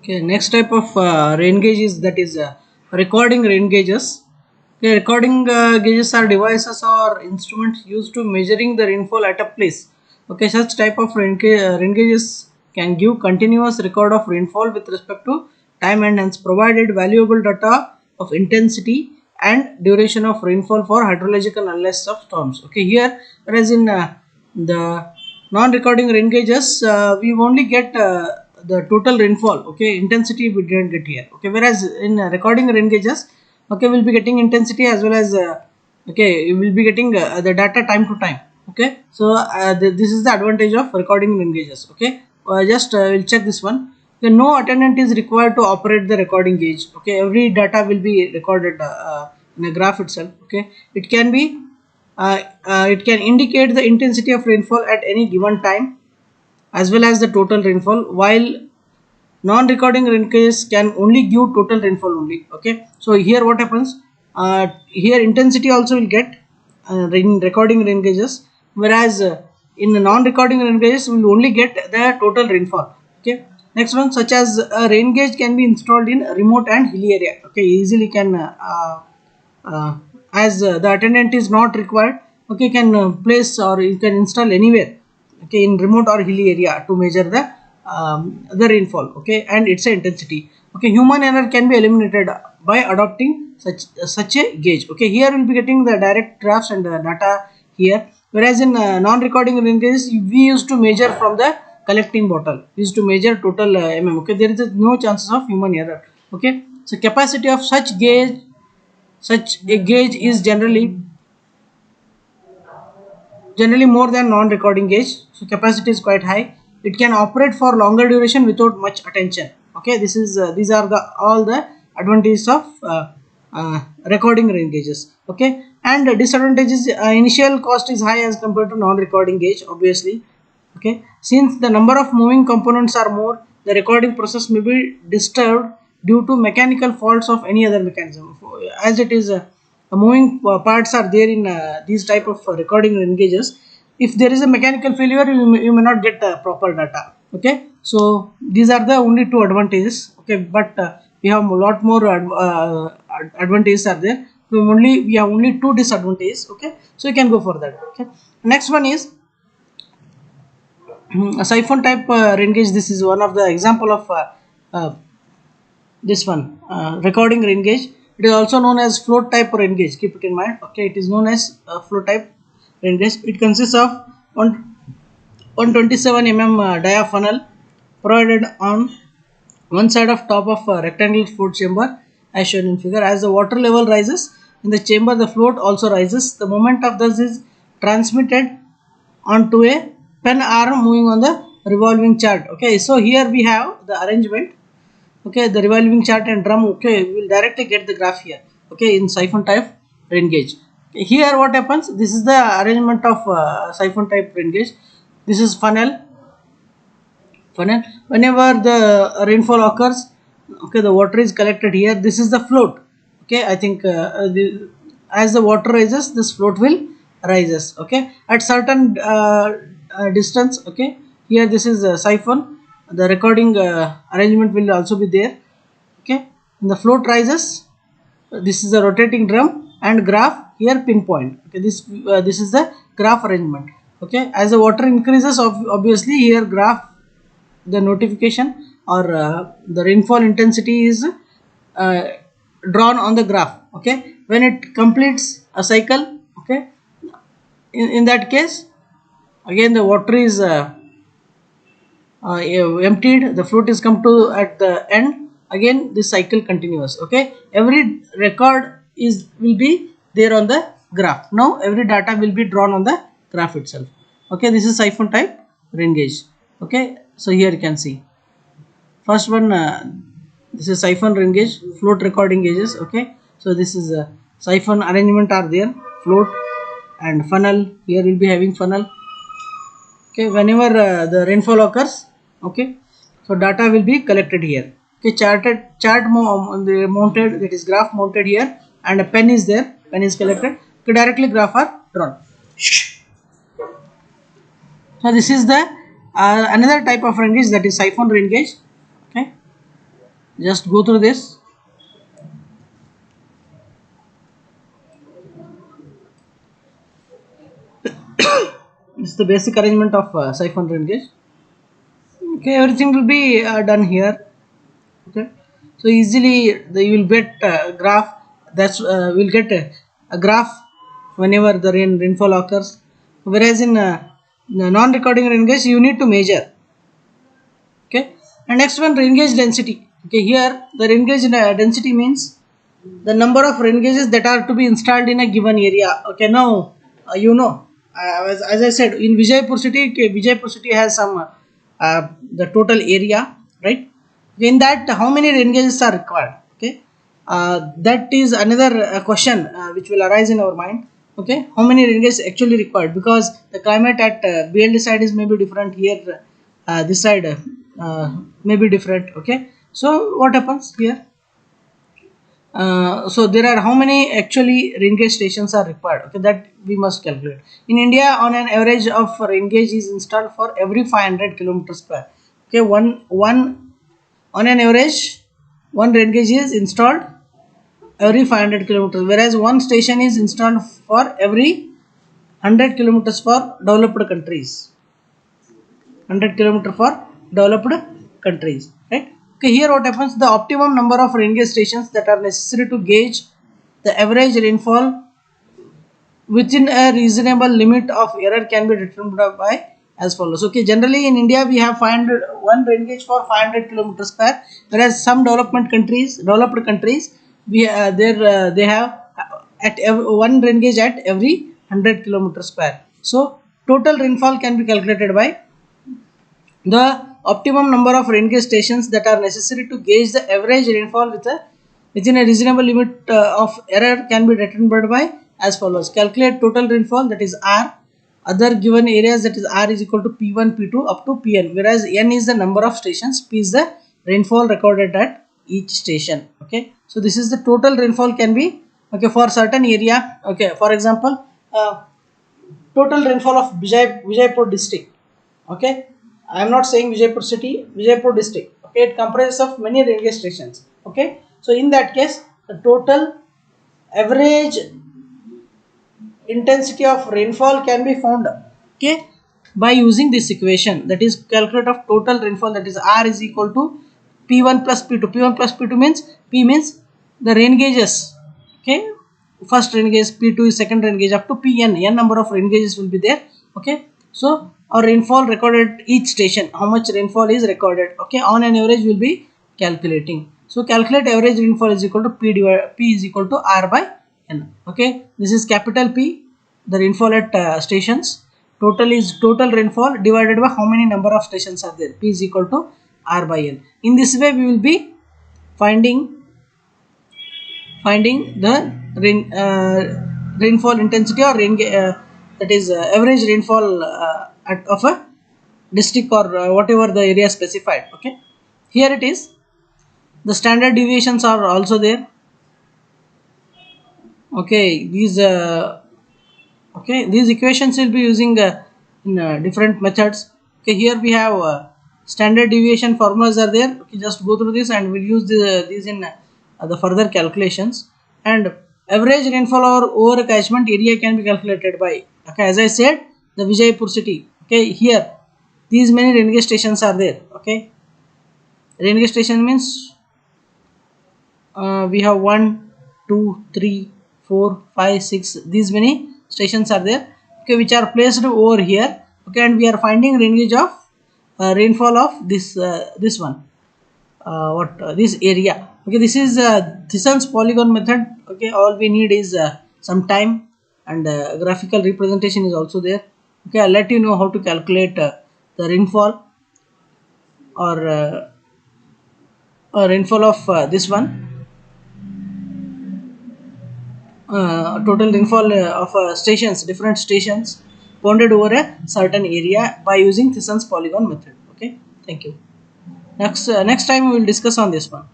Okay, next type of rain gauge is that is recording rain gauges. Okay, recording gauges are devices or instruments used to measuring the rainfall at a place. Okay, such type of rain gauges can give continuous record of rainfall with respect to time and hence provided valuable data of intensity and duration of rainfall for hydrological analysis of storms. Okay, here whereas in the non-recording rain gauges we only get the total rainfall. Okay, intensity we didn't get here. Okay, whereas in recording rain gauges, okay, we'll be getting intensity as well as okay, we'll be getting the data time to time. Okay, so this is the advantage of recording rain gauges. Okay, just we'll check this one. Okay, no attendant is required to operate the recording gauge. Okay, every data will be recorded in a graph itself. Okay, it can indicate the intensity of rainfall at any given time as well as the total rainfall, while non-recording rain gauges can only give total rainfall only. Okay, so here what happens, here intensity also will get in recording rain gauges, whereas in the non-recording rain gauges we will only get the total rainfall. Okay, next one, such as a rain gauge can be installed in remote and hilly area. Okay, easily can as the attendant is not required. Okay, you can place or you can install anywhere. Okay, in remote or hilly area to measure the rainfall. Okay, and its intensity. Okay, human error can be eliminated by adopting such a gauge. Okay, here we'll be getting the direct graphs and the data here, whereas in non-recording rain gauges we used to measure from the collecting bottle. We used to measure total Okay, there is no chances of human error. Okay, so capacity of such a gauge is generally more than non-recording gauge, so capacity is quite high. It can operate for longer duration without much attention. Okay, this is these are the all the advantages of recording rain gauges. Okay, and disadvantages, initial cost is high as compared to non-recording gauge, obviously. Okay, since the number of moving components are more, the recording process may be disturbed due to mechanical faults of any other mechanism. As it is moving parts are there in these type of recording engages. If there is a mechanical failure, you may not get proper data. Okay, so these are the only two advantages. Okay, but we have a lot more advantages are there. We have only two disadvantages. Okay, so you can go for that. Okay, next one is a siphon type rain gauge. This is one of the example of uh, this one recording rain gauge. It is also known as float type rain gauge. Keep it in mind. Okay, it is known as float type rain gauge. It consists of 127 dia funnel provided on one side of top of a rectangular float chamber as shown in figure. As the water level rises in the chamber, the float also rises. The moment of this is transmitted onto a pen arm moving on the revolving chart. Okay, so here we have the arrangement. Okay, the revolving chart and drum. Okay, we will directly get the graph here. Okay, in siphon type rain gauge. Here what happens, this is the arrangement of siphon type rain gauge. This is funnel. Whenever the rainfall occurs, okay, the water is collected here. This is the float. Okay, I think as the water rises, this float will rises. Okay, at certain distance. Okay, here this is a siphon. The recording arrangement will also be there. Okay, and the float rises. This is a rotating drum and graph here pinpoint. Okay, this is the graph arrangement. Okay, as the water increases, obviously here graph, the notification or the rainfall intensity is drawn on the graph. Okay, when it completes a cycle, okay, in that case again the water is emptied, the float is come to at the end, again this cycle continues. Okay, every record will be there on the graph. Now every data will be drawn on the graph itself. Okay, this is siphon type rain gauge. Okay, so here you can see first one, this is siphon rain gauge, float recording gauges. Okay, so this is a siphon arrangement are there, float and funnel. Here we'll be having funnel. Okay, whenever the rainfall occurs, okay, so data will be collected here. Okay, chart mounted, that is graph mounted here, and a pen is there, pen is collected. Okay, directly graph are drawn. So this is the another type of rain gauge, that is siphon rain gauge. Okay, Just go through this. It's the basic arrangement of siphon rain gauge. Okay, everything will be done here. Okay, so easily you will get a graph. That's we'll get a graph whenever the rainfall occurs. Whereas in the non-recording rain gauge, you need to measure. Okay, and next one, rain gauge density. Okay, here the rain gauge density means the number of rain gauges that are to be installed in a given area. Okay, now as I said, in Vijaypur city, okay, Vijaypur city has some the total area, right? In that, how many rain gauges are required? Okay, that is another question which will arise in our mind. Okay, how many rain gauges actually required? Because the climate at BLD side is maybe different here. This side may be different. Okay, so what happens here? So there are how many actually rain gauge stations are required, okay, that we must calculate. In India, on an average of rain gauge is installed for every 500 kilometers square. Okay, one on an average one rain gauge is installed every 500 kilometers, whereas one station is installed for every 100 kilometers for developed countries. 100 kilometer for developed countries, right? Okay, here what happens, the optimum number of rain gauge stations that are necessary to gauge the average rainfall within a reasonable limit of error can be determined by as follows. Okay, generally in India we have 500 one rain gauge for 500 kilometers square, whereas some developed countries, they have one rain gauge at every 100 kilometers square. So total rainfall can be calculated by the optimum number of rain gauge stations that are necessary to gauge the average rainfall within a reasonable limit of error can be determined by as follows. Calculate total rainfall, that is R, other given areas, that is R is equal to P1, P2 up to Pn, whereas N is the number of stations, P is the rainfall recorded at each station. Okay, so this is the total rainfall can be, okay, for certain area. Okay, for example, total rainfall of Vijaypur district. Okay, I am not saying Vijaypur city, Vijaypur district. Okay, it comprises of many railway stations. Okay, so in that case, the total average intensity of rainfall can be found. Okay, by using this equation, that is calculate of total rainfall, that is R is equal to P1 plus P2. P1 plus P2 means P means the rain gauges. Okay, first rain gauge, P2 is second rain gauge up to Pn. N number of rain gauges will be there. Okay, so our rainfall recorded at each station, how much rainfall is recorded. Okay, on an average will be calculating. So calculate average rainfall is equal to P is equal to R by N. Okay, this is capital P, the rainfall at stations. Total is total rainfall divided by how many number of stations are there. P is equal to R by N. In this way, we will be finding the rainfall intensity or that is average rainfall of a district or whatever the area specified. Okay, here it is. The standard deviations are also there. Okay, these equations will be using in different methods. Okay, here we have standard deviation formulas are there. Okay, just go through this and we'll use these in the further calculations. And average rainfall or over catchment area can be calculated by, okay, as I said, the Vijaypur city. Okay, here these many rain gauge stations are there. Okay, rain gauge station means we have 1, 2, 3, 4, 5, 6. These many stations are there. Okay, which are placed over here. Okay, and we are finding rain gauge of rainfall of this one. This area. Okay, this is Thison's polygon method. Okay, all we need is some time, and graphical representation is also there. Okay, I'll let you know how to calculate the rainfall or rainfall of this one. Total rainfall of stations, different stations bounded over a certain area by using Thison's polygon method. Okay, thank you. Next time we will discuss on this one.